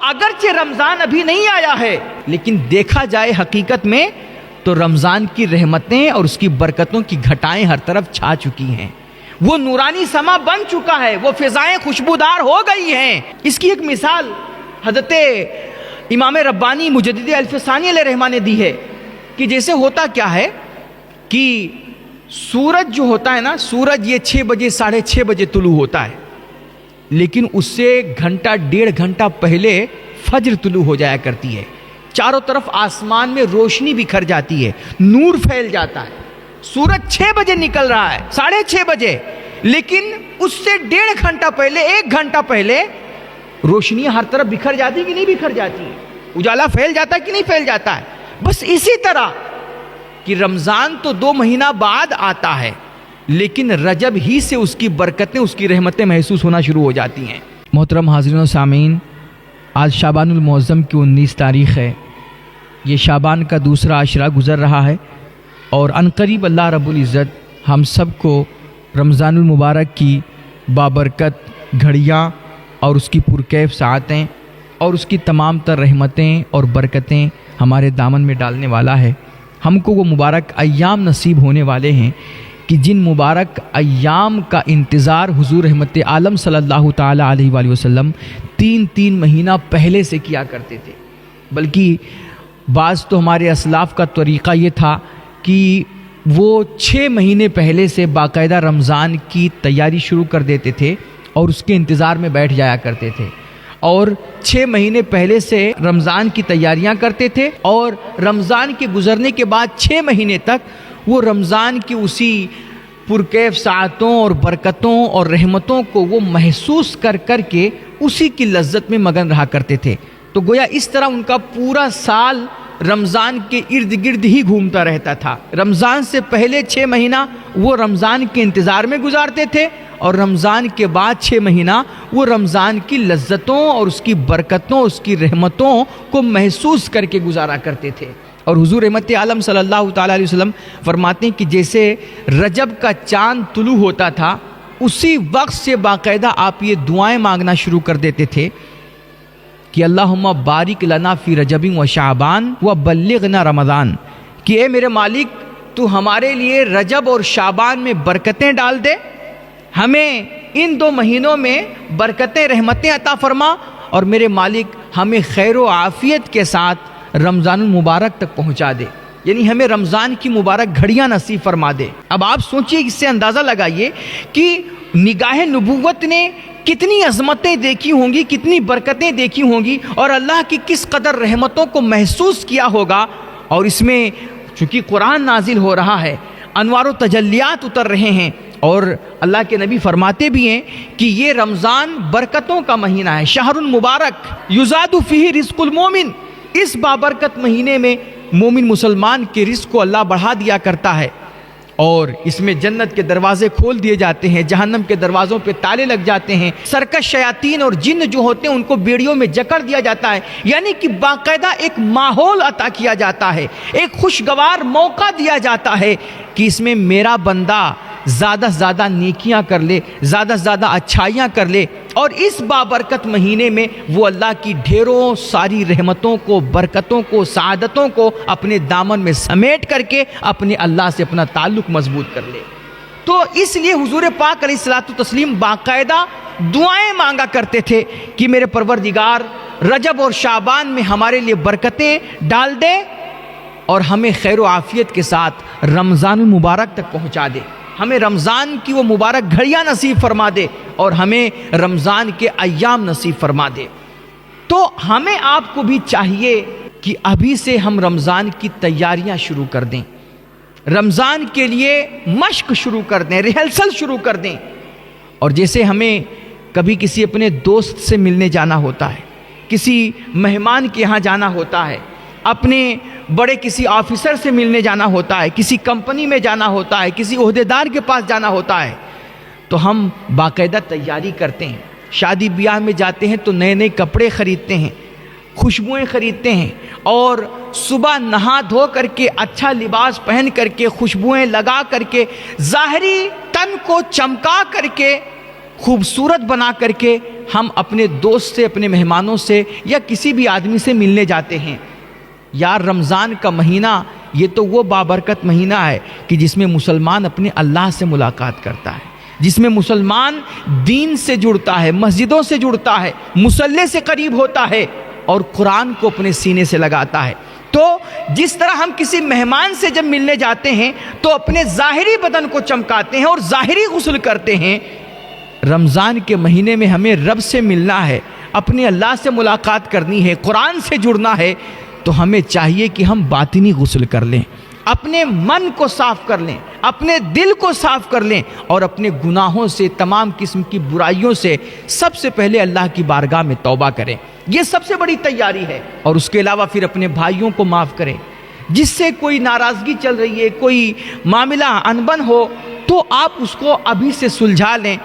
اگرچہ رمضان ابھی نہیں آیا ہے، لیکن دیکھا جائے حقیقت میں تو رمضان کی رحمتیں اور اس کی برکتوں کی گھٹائیں ہر طرف چھا چکی ہیں، وہ نورانی سما بن چکا ہے، وہ فضائیں خوشبودار ہو گئی ہیں۔ اس کی ایک مثال حضرت امام ربانی مجدد الف ثانی علیہ رحمہ نے دی ہے کہ جیسے ہوتا کیا ہے کہ سورج جو ہوتا ہے نا، سورج یہ 6 بجے 6:30 بجے طلوع ہوتا ہے، لیکن اس سے گھنٹہ 1.5 گھنٹہ پہلے فجر طلوع ہو جایا کرتی ہے، چاروں طرف آسمان میں روشنی بکھر جاتی ہے، نور پھیل جاتا ہے۔ سورج 6 بجے نکل رہا ہے، 6:30 بجے، لیکن اس سے 1.5 گھنٹہ پہلے 1 گھنٹہ پہلے روشنی ہر طرف بکھر جاتی کہ نہیں بکھر جاتی ہے، اجالا پھیل جاتا ہے کہ نہیں پھیل جاتا ہے۔ بس اسی طرح کہ رمضان تو 2 مہینہ بعد آتا ہے، لیکن رجب ہی سے اس کی برکتیں، اس کی رحمتیں محسوس ہونا شروع ہو جاتی ہیں۔ محترم حاضرین و سامعین، آج شعبان المعظم کی 19 تاریخ ہے، یہ شعبان کا دوسرا عشرہ گزر رہا ہے، اور عنقریب اللہ رب العزت ہم سب کو رمضان المبارک کی بابرکت گھڑیاں اور اس کی پرکیف ساعتیں اور اس کی تمام تر رحمتیں اور برکتیں ہمارے دامن میں ڈالنے والا ہے۔ ہم کو وہ مبارک ایام نصیب ہونے والے ہیں کہ جن مبارک ایام کا انتظار حضور رحمت عالم صلی اللہ تعالی علیہ وآلہ وسلم 3 مہینہ پہلے سے کیا کرتے تھے، بلکہ بعض تو ہمارے اسلاف کا طریقہ یہ تھا کہ وہ 6 مہینے پہلے سے باقاعدہ رمضان کی تیاری شروع کر دیتے تھے اور اس کے انتظار میں بیٹھ جایا کرتے تھے، اور 6 مہینے پہلے سے رمضان کی تیاریاں کرتے تھے، اور رمضان کے گزرنے کے بعد 6 مہینے تک وہ رمضان کی اسی پرکیف ساعتوں اور برکتوں اور رحمتوں کو وہ محسوس کر کے اسی کی لذت میں مگن رہا کرتے تھے۔ تو گویا اس طرح ان کا پورا سال رمضان کے ارد گرد ہی گھومتا رہتا تھا۔ رمضان سے پہلے 6 مہینہ وہ رمضان کے انتظار میں گزارتے تھے، اور رمضان کے بعد 6 مہینہ وہ رمضان کی لذتوں اور اس کی برکتوں، اس کی رحمتوں کو محسوس کر کے گزارا کرتے تھے۔ اور حضور رحمت عالم صلی اللہ تعالی علیہ وسلم فرماتے ہیں کہ جیسے رجب کا چاند طلوع ہوتا تھا، اسی وقت سے باقاعدہ آپ یہ دعائیں مانگنا شروع کر دیتے تھے کہ اللہم بارک لنا فی رجب و شعبان و بلغنا رمضان، کہ اے میرے مالک تو ہمارے لیے رجب اور شعبان میں برکتیں ڈال دے، ہمیں ان 2 مہینوں میں برکتیں رحمتیں عطا فرما، اور میرے مالک ہمیں خیر و عافیت کے ساتھ رمضان المبارک تک پہنچا دے، یعنی ہمیں رمضان کی مبارک گھڑیاں نصیب فرما دے۔ اب آپ سوچئے، اس سے اندازہ لگائیے کہ نگاہ نبوت نے کتنی عظمتیں دیکھی ہوں گی، کتنی برکتیں دیکھی ہوں گی، اور اللہ کی کس قدر رحمتوں کو محسوس کیا ہوگا۔ اور اس میں چونکہ قرآن نازل ہو رہا ہے، انوار و تجلیات اتر رہے ہیں، اور اللہ کے نبی فرماتے بھی ہیں کہ یہ رمضان برکتوں کا مہینہ ہے، شہر مبارک یزاد فیہ رزق المومن، اس بابرکت مہینے میں مومن مسلمان کے رزق کو اللہ بڑھا دیا کرتا ہے، اور اس میں جنت کے دروازے کھول دیے جاتے ہیں، جہنم کے دروازوں پہ تالے لگ جاتے ہیں، سرکش شیاطین اور جن جو ہوتے ہیں ان کو بیڑیوں میں جکڑ دیا جاتا ہے، یعنی کہ باقاعدہ ایک ماحول عطا کیا جاتا ہے، ایک خوشگوار موقع دیا جاتا ہے کہ اس میں میرا بندہ زیادہ سے زیادہ نیکیاں کر لے، زیادہ سے زیادہ اچھائیاں کر لے، اور اس بابرکت مہینے میں وہ اللہ کی ڈھیروں ساری رحمتوں کو، برکتوں کو، سعادتوں کو اپنے دامن میں سمیٹ کر کے اپنے اللہ سے اپنا تعلق مضبوط کر لے۔ تو اس لیے حضور پاک علیہ الصلوۃ والتسلیم باقاعدہ دعائیں مانگا کرتے تھے کہ میرے پروردگار رجب اور شعبان میں ہمارے لیے برکتیں ڈال دے، اور ہمیں خیر و عافیت کے ساتھ رمضان المبارک تک پہنچا دے، ہمیں رمضان کی وہ مبارک گھڑیاں نصیب فرما دے، اور ہمیں رمضان کے ایام نصیب فرما دے۔ تو ہمیں آپ کو بھی چاہیے کہ ابھی سے ہم رمضان کی تیاریاں شروع کر دیں، رمضان کے لیے مشق شروع کر دیں، ریہرسل شروع کر دیں۔ اور جیسے ہمیں کبھی کسی اپنے دوست سے ملنے جانا ہوتا ہے، کسی مہمان کے یہاں جانا ہوتا ہے، اپنے بڑے کسی آفیسر سے ملنے جانا ہوتا ہے، کسی کمپنی میں جانا ہوتا ہے، کسی عہدیدار کے پاس جانا ہوتا ہے، تو ہم باقاعدہ تیاری کرتے ہیں۔ شادی بیاہ میں جاتے ہیں تو نئے نئے کپڑے خریدتے ہیں، خوشبوئیں خریدتے ہیں، اور صبح نہا دھو کر کے اچھا لباس پہن کر کے خوشبوئیں لگا کر کے ظاہری تن کو چمکا کر کے خوبصورت بنا کر کے ہم اپنے دوست سے، اپنے مہمانوں سے یا کسی بھی آدمی سے ملنے جاتے ہیں۔ یار رمضان کا مہینہ یہ تو وہ بابرکت مہینہ ہے کہ جس میں مسلمان اپنے اللہ سے ملاقات کرتا ہے، جس میں مسلمان دین سے جڑتا ہے، مسجدوں سے جڑتا ہے، مصلی سے قریب ہوتا ہے اور قرآن کو اپنے سینے سے لگاتا ہے۔ تو جس طرح ہم کسی مہمان سے جب ملنے جاتے ہیں تو اپنے ظاہری بدن کو چمکاتے ہیں اور ظاہری غسل کرتے ہیں، رمضان کے مہینے میں ہمیں رب سے ملنا ہے، اپنے اللہ سے ملاقات کرنی ہے، قرآن سے جڑنا ہے، تو ہمیں چاہیے کہ ہم باطنی غسل کر لیں، اپنے من کو صاف کر لیں، اپنے دل کو صاف کر لیں اور اپنے گناہوں سے، تمام قسم کی برائیوں سے سب سے پہلے اللہ کی بارگاہ میں توبہ کریں۔ یہ سب سے بڑی تیاری ہے۔ اور اس کے علاوہ پھر اپنے بھائیوں کو معاف کریں، جس سے کوئی ناراضگی چل رہی ہے، کوئی معاملہ انبن ہو تو آپ اس کو ابھی سے سلجھا لیں،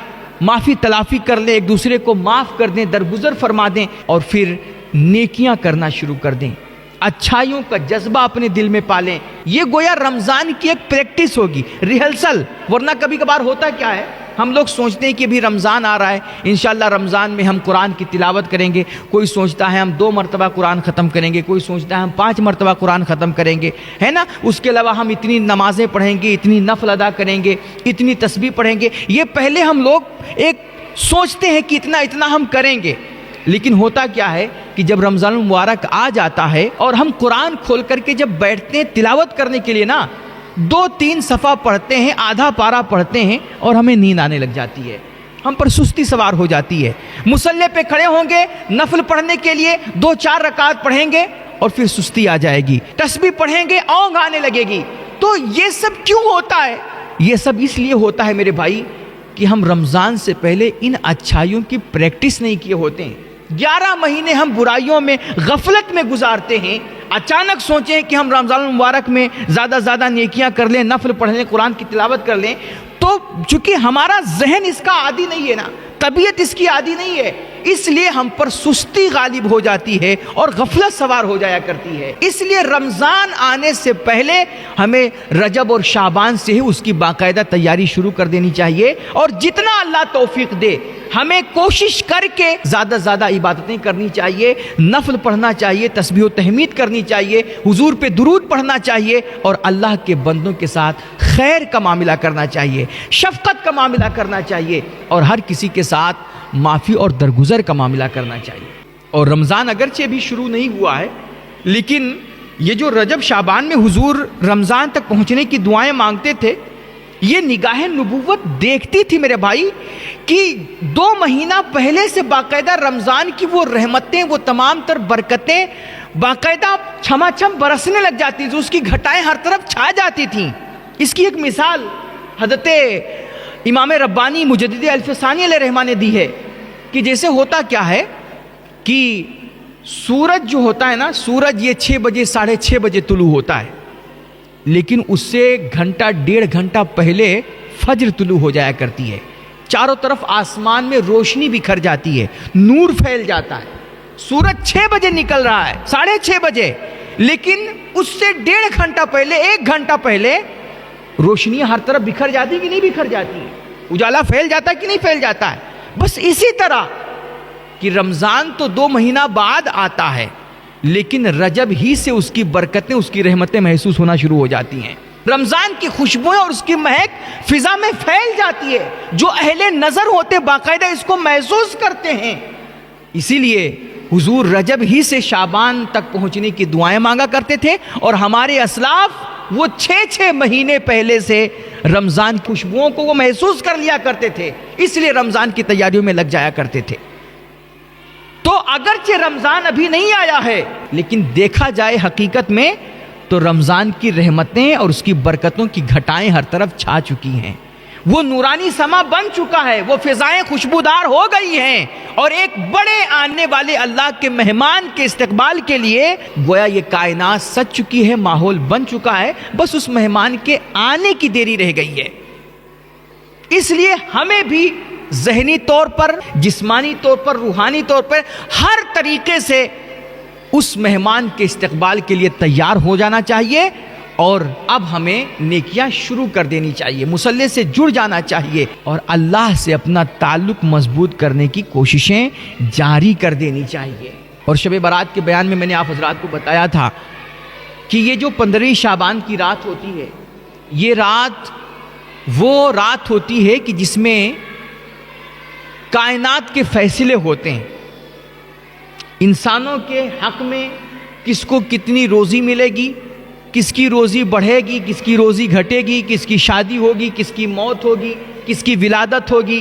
معافی تلافی کر لیں، ایک دوسرے کو معاف کر دیں، درگزر فرما دیں اور پھر نیکیاں کرنا شروع کر دیں، اچھائیوں کا جذبہ اپنے دل میں پالیں۔ یہ گویا رمضان کی ایک پریکٹس ہوگی، ریہرسل۔ ورنہ کبھی کبھار ہوتا کیا ہے، ہم لوگ سوچتے ہیں کہ ابھی رمضان آ رہا ہے، انشاءاللہ رمضان میں ہم قرآن کی تلاوت کریں گے، کوئی سوچتا ہے ہم 2 مرتبہ قرآن ختم کریں گے، کوئی سوچتا ہے ہم 5 مرتبہ قرآن ختم کریں گے، ہے نا، اس کے علاوہ ہم اتنی نمازیں پڑھیں گے، اتنی نفل ادا کریں گے، اتنی تسبیح پڑھیں گے۔ یہ پہلے ہم لوگ ایک سوچتے ہیں کہ اتنا ہم کریں گے، لیکن ہوتا کیا ہے کہ جب رمضان المبارک آ جاتا ہے اور ہم قرآن کھول کر کے جب بیٹھتے ہیں تلاوت کرنے کے لیے نا، 2-3 صفحہ پڑھتے ہیں، آدھا پارہ پڑھتے ہیں اور ہمیں نیند آنے لگ جاتی ہے، ہم پر سستی سوار ہو جاتی ہے۔ مصلی پہ کھڑے ہوں گے نفل پڑھنے کے لیے، 2-4 رکعت پڑھیں گے اور پھر سستی آ جائے گی، تسبیح پڑھیں گے اونگ آنے لگے گی۔ تو یہ سب کیوں ہوتا ہے؟ یہ سب اس لیے ہوتا ہے میرے بھائی کہ ہم رمضان سے پہلے ان اچھائیوں کی پریکٹس نہیں کیے ہوتے ہیں۔ 11 مہینے ہم برائیوں میں، غفلت میں گزارتے ہیں، اچانک سوچیں کہ ہم رمضان المبارک میں زیادہ نیکیاں کر لیں، نفل پڑھ لیں، قرآن کی تلاوت کر لیں، تو چونکہ ہمارا ذہن اس کا عادی نہیں ہے نا، طبیعت اس کی عادی نہیں ہے، اس لیے ہم پر سستی غالب ہو جاتی ہے اور غفلت سوار ہو جایا کرتی ہے۔ اس لیے رمضان آنے سے پہلے ہمیں رجب اور شعبان سے ہی اس کی باقاعدہ تیاری شروع کر دینی چاہیے، اور جتنا اللہ توفیق دے ہمیں کوشش کر کے زیادہ عبادتیں کرنی چاہیے، نفل پڑھنا چاہیے، تسبیح و تحمید کرنی چاہیے، حضور پہ درود پڑھنا چاہیے اور اللہ کے بندوں کے ساتھ خیر کا معاملہ کرنا چاہیے، شفقت کا معاملہ کرنا چاہیے اور ہر کسی کے ساتھ معافی اور درگزر کا معاملہ کرنا چاہیے۔ اور رمضان اگرچہ ابھی شروع نہیں ہوا ہے، لیکن یہ جو رجب شعبان میں حضور رمضان تک پہنچنے کی دعائیں مانگتے تھے، یہ نگاہ نبوت دیکھتی تھی میرے بھائی کہ 2 مہینہ پہلے سے باقاعدہ رمضان کی وہ رحمتیں، وہ تمام تر برکتیں باقاعدہ چھما چھم برسنے لگ جاتی تھی، اس کی گھٹائیں ہر طرف چھا جاتی تھیں۔ اس کی ایک مثال حضرت امام ربانی مجدد الف ثانی علیہ رحمہ نے دی ہے کہ جیسے ہوتا کیا ہے کہ سورج جو ہوتا ہے نا، سورج یہ 6 بجے 6:30 بجے طلوع ہوتا ہے، لیکن اس سے گھنٹہ 1.5 گھنٹہ پہلے فجر طلوع ہو جایا کرتی ہے، چاروں طرف آسمان میں روشنی بکھر جاتی ہے، نور پھیل جاتا ہے۔ سورج 6 بجے نکل رہا ہے، 6:30 بجے، لیکن اس سے 1.5 گھنٹہ پہلے، 1 گھنٹہ پہلے روشنی ہر طرف بکھر جاتی کہ نہیں بکھر جاتی، اجالا پھیل جاتا کہ نہیں پھیل جاتا ہے۔ بس اسی طرح کہ رمضان تو 2 مہینہ بعد آتا ہے، لیکن رجب ہی سے اس کی برکتیں، اس کی رحمتیں محسوس ہونا شروع ہو جاتی ہیں۔ رمضان کی خوشبوئیں اور اس کی مہک فضا میں پھیل جاتی ہے، جو اہل نظر ہوتے باقاعدہ اس کو محسوس کرتے ہیں۔ اسی لیے حضور رجب ہی سے شعبان تک پہنچنے کی دعائیں مانگا کرتے تھے، اور ہمارے اسلاف وہ 6 مہینے پہلے سے رمضان کی خوشبوؤں کو وہ محسوس کر لیا کرتے تھے، اس لیے رمضان کی تیاریوں میں لگ جایا کرتے تھے۔ تو اگرچہ رمضان ابھی نہیں آیا ہے، لیکن دیکھا جائے حقیقت میں تو رمضان کی رحمتیں اور اس کی برکتوں کی گھٹائیں ہر طرف چھا چکی ہیں، وہ نورانی سما بن چکا ہے، وہ فضائیں خوشبودار ہو گئی ہیں، اور ایک بڑے آنے والے اللہ کے مہمان کے استقبال کے لیے گویا یہ کائنات سج چکی ہے، ماحول بن چکا ہے، بس اس مہمان کے آنے کی دیری رہ گئی ہے۔ اس لیے ہمیں بھی ذہنی طور پر، جسمانی طور پر، روحانی طور پر ہر طریقے سے اس مہمان کے استقبال کے لیے تیار ہو جانا چاہیے، اور اب ہمیں نیکیاں شروع کر دینی چاہیے، مصلی سے جڑ جانا چاہیے اور اللہ سے اپنا تعلق مضبوط کرنے کی کوششیں جاری کر دینی چاہیے۔ اور شب برات کے بیان میں میں نے آپ حضرات کو بتایا تھا کہ یہ جو 15 شعبان کی رات ہوتی ہے، یہ رات وہ رات ہوتی ہے کہ جس میں کائنات کے فیصلے ہوتے ہیں، انسانوں کے حق میں کس کو کتنی روزی ملے گی، کس کی روزی بڑھے گی، کس کی روزی گھٹے گی، کس کی شادی ہوگی، کس کی موت ہوگی، کس کی ولادت ہوگی،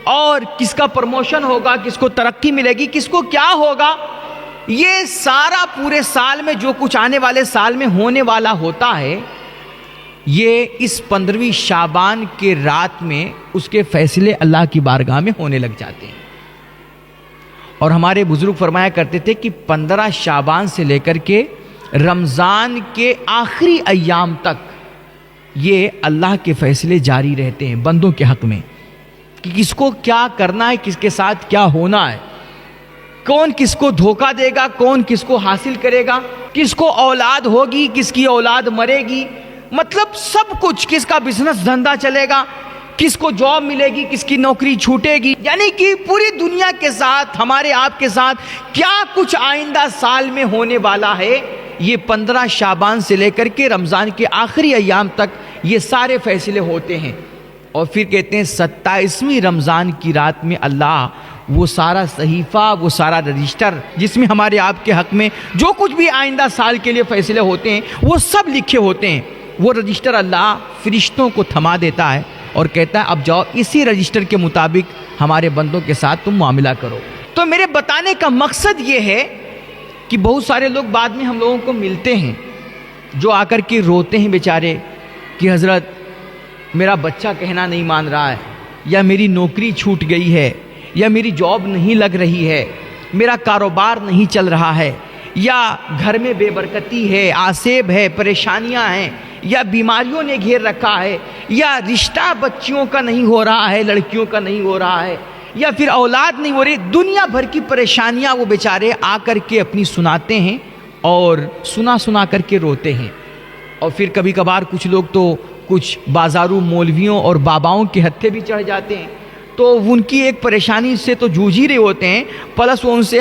اور کس کا پروموشن ہوگا، کس کو ترقی ملے گی، کس کو کیا ہوگا، یہ سارا پورے سال میں جو کچھ آنے والے سال میں ہونے والا ہوتا ہے، یہ اس 15ویں شعبان کے رات میں اس کے فیصلے اللہ کی بارگاہ میں ہونے لگ جاتے ہیں۔ اور ہمارے بزرگ فرمایا کرتے تھے کہ 15 شعبان سے لے کر کے رمضان کے آخری ایام تک یہ اللہ کے فیصلے جاری رہتے ہیں بندوں کے حق میں، کہ کس کو کیا کرنا ہے، کس کے ساتھ کیا ہونا ہے، کون کس کو دھوکہ دے گا، کون کس کو حاصل کرے گا، کس کو اولاد ہوگی، کس کی اولاد مرے گی، مطلب سب کچھ، کس کا بزنس دھندا چلے گا، کس کو جاب ملے گی، کس کی نوکری چھوٹے گی، یعنی کہ پوری دنیا کے ساتھ ہمارے آپ کے ساتھ کیا کچھ آئندہ سال میں ہونے والا ہے، یہ 15 شعبان سے لے کر کے رمضان کے آخری ایام تک یہ سارے فیصلے ہوتے ہیں۔ اور پھر کہتے ہیں 27ویں رمضان کی رات میں اللہ وہ سارا صحیفہ، وہ سارا رجسٹر جس میں ہمارے آپ کے حق میں جو کچھ بھی آئندہ سال کے لیے فیصلے ہوتے ہیں وہ سب لکھے ہوتے ہیں، وہ رجسٹر اللہ فرشتوں کو تھما دیتا ہے اور کہتا ہے اب جاؤ اسی رجسٹر کے مطابق ہمارے بندوں کے ساتھ تم معاملہ کرو۔ تو میرے بتانے کا مقصد یہ ہے کہ بہت سارے لوگ بعد میں ہم لوگوں کو ملتے ہیں جو آ کر کے روتے ہیں بیچارے کہ حضرت میرا بچہ کہنا نہیں مان رہا ہے، یا میری نوکری چھوٹ گئی ہے، یا میری جاب نہیں لگ رہی ہے، میرا کاروبار نہیں چل رہا ہے، یا گھر میں بے برکتی ہے، آسیب ہے، پریشانیاں ہیں، یا بیماریوں نے گھیر رکھا ہے، یا رشتہ بچیوں کا نہیں ہو رہا ہے، لڑکیوں کا نہیں ہو رہا ہے، یا پھر اولاد نہیں ہو رہی، دنیا بھر کی پریشانیاں وہ بیچارے آ کر کے اپنی سناتے ہیں اور سنا کر کے روتے ہیں۔ اور پھر کبھی کبھار کچھ لوگ تو کچھ بازارو مولویوں اور باباؤں کے ہتھے بھی چڑھ جاتے ہیں، تو ان کی ایک پریشانی سے تو جوجھ ہی رہے ہوتے ہیں، پلس وہ ان سے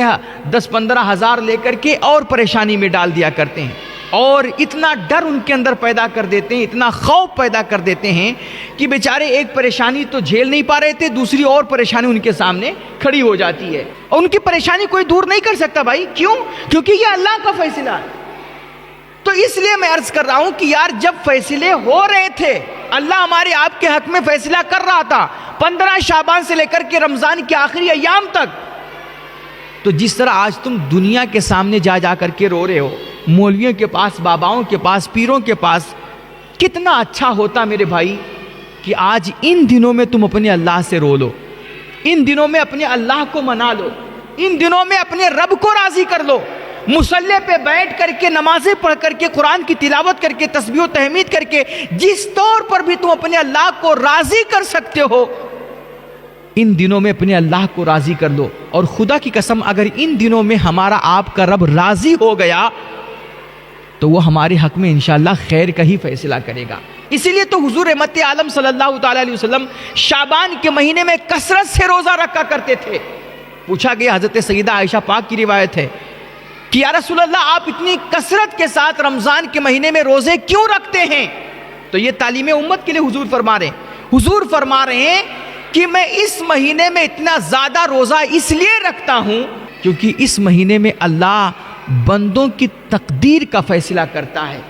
10-15 ہزار لے کر کے اور پریشانی میں ڈال دیا کرتے ہیں، اور اتنا ڈر ان کے اندر پیدا کر دیتے ہیں، اتنا خوف پیدا کر دیتے ہیں کہ بیچارے ایک پریشانی تو جھیل نہیں پا رہے تھے، دوسری اور پریشانی ان کے سامنے کھڑی ہو جاتی ہے، اور ان کی پریشانی کوئی دور نہیں کر سکتا بھائی، کیوں؟ کیونکہ یہ اللہ کا فیصلہ ہے۔ تو اس لیے میں عرض کر رہا ہوں کہ یار جب فیصلے ہو رہے تھے، اللہ ہمارے آپ کے حق میں فیصلہ کر رہا تھا 15 شعبان سے لے کر کے رمضان کے آخری ایام تک، تو جس طرح آج تم دنیا کے سامنے جا کر کے رو رہے ہو، مولویوں کے پاس، باباؤں کے پاس، پیروں کے پاس، کتنا اچھا ہوتا میرے بھائی کہ آج ان دنوں میں تم اپنے اللہ سے رو لو، ان دنوں میں اپنے اللہ کو منا لو، ان دنوں میں اپنے رب کو راضی کر لو، مصلی پہ بیٹھ کر کے نمازیں پڑھ کر کے، قرآن کی تلاوت کر کے، تسبیح و تحمید کر کے، جس طور پر بھی تم اپنے اللہ کو راضی کر سکتے ہو، ان دنوں میں اپنے اللہ کو راضی کر لو۔ اور خدا کی قسم اگر ان دنوں میں ہمارا آپ کا رب راضی ہو گیا تو وہ ہمارے حق میں انشاءاللہ خیر کا ہی فیصلہ کرے گا۔ اسی لیے تو حضور رحمت عالم صلی اللہ تعالی علیہ وسلم شعبان کے مہینے میں کثرت سے روزہ رکھا کرتے تھے۔ پوچھا گیا، حضرت سیدہ عائشہ پاک کی روایت ہے کہ یا رسول اللہ آپ اتنی کثرت کے ساتھ رمضان کے مہینے میں روزے کیوں رکھتے ہیں؟ تو یہ تعلیم امت کے لیے حضور فرما رہے ہیں، حضور فرما رہے ہیں کہ میں اس مہینے میں اتنا زیادہ روزہ اس لیے رکھتا ہوں کیونکہ اس مہینے میں اللہ بندوں کی تقدیر کا فیصلہ کرتا ہے،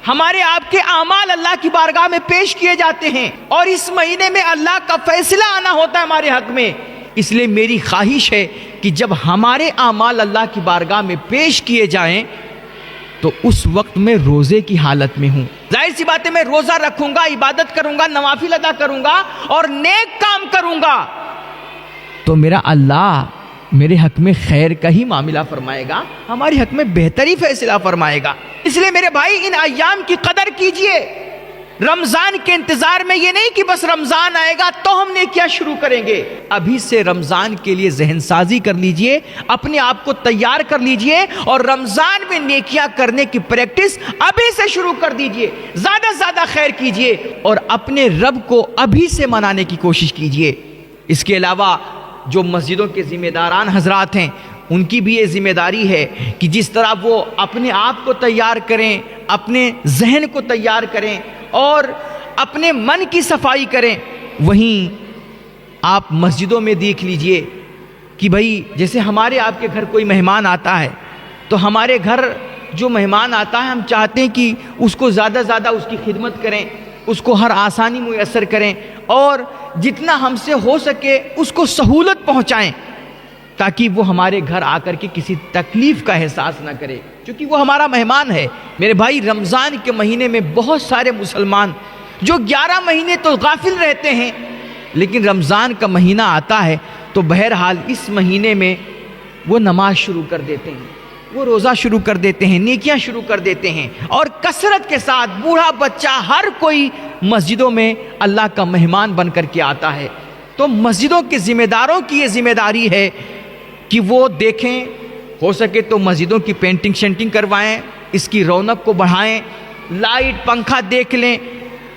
ہمارے آپ کے اعمال اللہ کی بارگاہ میں پیش کیے جاتے ہیں، اور اس مہینے میں اللہ کا فیصلہ آنا ہوتا ہے ہمارے حق میں۔ اس لیے میری خواہش ہے کہ جب ہمارے اعمال اللہ کی بارگاہ میں پیش کیے جائیں تو اس وقت میں روزے کی حالت میں ہوں۔ ظاہر سی بات ہے میں روزہ رکھوں گا، عبادت کروں گا، نوافل ادا کروں گا اور نیک کام کروں گا، تو میرا اللہ میرے حق میں خیر کا ہی معاملہ فرمائے گا، ہمارے حق میں بہتری فیصلہ فرمائے گا۔ اس لیے میرے بھائی ان ایام کی قدر کیجئے، رمضان کے انتظار میں یہ نہیں کہ بس رمضان آئے گا تو ہم نیکیاں شروع کریں گے. ابھی سے رمضان کے لیے ذہن سازی کر لیجئے, اپنے آپ کو تیار کر لیجئے, اور رمضان میں نیکیاں کرنے کی پریکٹس ابھی سے شروع کر دیجئے. زیادہ سے زیادہ خیر کیجئے اور اپنے رب کو ابھی سے منانے کی کوشش کیجئے. اس کے علاوہ جو مسجدوں کے ذمہ داران حضرات ہیں, ان کی بھی یہ ذمہ داری ہے کہ جس طرح وہ اپنے آپ کو تیار کریں, اپنے ذہن کو تیار کریں اور اپنے من کی صفائی کریں, وہیں آپ مسجدوں میں دیکھ لیجئے کہ بھئی جیسے ہمارے آپ کے گھر کوئی مہمان آتا ہے تو ہمارے گھر جو مہمان آتا ہے ہم چاہتے ہیں کہ اس کو زیادہ سے زیادہ اس کی خدمت کریں, اس کو ہر آسانی میسر کریں اور جتنا ہم سے ہو سکے اس کو سہولت پہنچائیں تاکہ وہ ہمارے گھر آ کر کے کسی تکلیف کا احساس نہ کرے, کیونکہ وہ ہمارا مہمان ہے. میرے بھائی, رمضان کے مہینے میں بہت سارے مسلمان جو 11 مہینے تو غافل رہتے ہیں, لیکن رمضان کا مہینہ آتا ہے تو بہرحال اس مہینے میں وہ نماز شروع کر دیتے ہیں, وہ روزہ شروع کر دیتے ہیں, نیکیاں شروع کر دیتے ہیں, اور کثرت کے ساتھ بوڑھا بچہ ہر کوئی مسجدوں میں اللہ کا مہمان بن کر کے آتا ہے. تو مسجدوں کے ذمہ داروں کی یہ ذمہ داری ہے کہ وہ دیکھیں, ہو سکے تو مسجدوں کی پینٹنگ شینٹنگ کروائیں, اس کی رونق کو بڑھائیں, لائٹ پنکھا دیکھ لیں,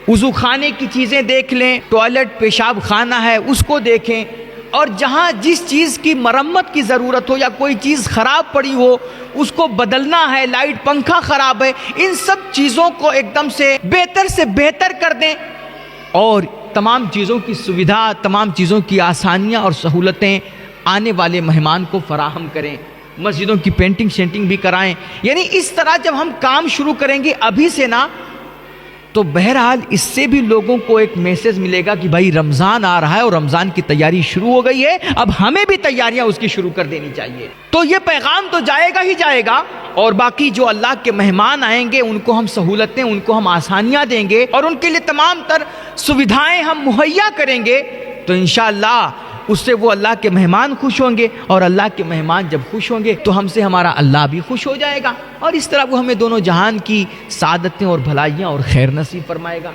وضو خانے کی چیزیں دیکھ لیں, ٹوائلٹ پیشاب خانہ ہے اس کو دیکھیں, اور جہاں جس چیز کی مرمت کی ضرورت ہو یا کوئی چیز خراب پڑی ہو اس کو بدلنا ہے, لائٹ پنکھا خراب ہے, ان سب چیزوں کو ایک دم سے بہتر کر دیں اور تمام چیزوں کی سویدھا, تمام چیزوں کی آسانیاں اور سہولتیں آنے والے مہمان کو فراہم کریں. مسجدوں کی پینٹنگ شینٹنگ بھی کرائیں. یعنی اس طرح جب ہم کام شروع کریں گے ابھی سے نا, تو بہرحال اس سے بھی لوگوں کو ایک میسج ملے گا کہ بھائی رمضان آ رہا ہے اور رمضان کی تیاری شروع ہو گئی ہے, اب ہمیں بھی تیاریاں اس کی شروع کر دینی چاہیے. تو یہ پیغام تو جائے گا ہی جائے گا, اور باقی جو اللہ کے مہمان آئیں گے ان کو ہم سہولتیں, ان کو ہم آسانیاں دیں گے اور ان کے لیے تمام تر سویدھائیں ہم مہیا کریں گے, تو انشاءاللہ اس سے وہ اللہ کے مہمان خوش ہوں گے, اور اللہ کے مہمان جب خوش ہوں گے تو ہم سے ہمارا اللہ بھی خوش ہو جائے گا, اور اس طرح وہ ہمیں دونوں جہان کی سعادتیں اور بھلائیاں اور خیر نصیب فرمائے گا.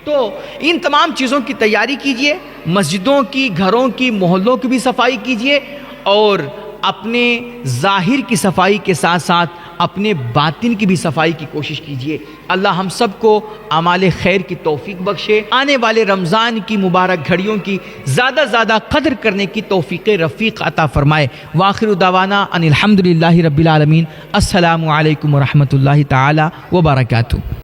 تو ان تمام چیزوں کی تیاری کیجئے, مسجدوں کی, گھروں کی, محلوں کی بھی صفائی کیجئے, اور اپنے ظاہر کی صفائی کے ساتھ ساتھ اپنے باطن کی بھی صفائی کی کوشش کیجئے. اللہ ہم سب کو اعمال خیر کی توفیق بخشے, آنے والے رمضان کی مبارک گھڑیوں کی زیادہ زیادہ قدر کرنے کی توفیق رفیق عطا فرمائے. وآخر دعوانا ان الحمدللہ رب العالمین. السلام علیکم ورحمۃ اللہ تعالی وبرکاتہ.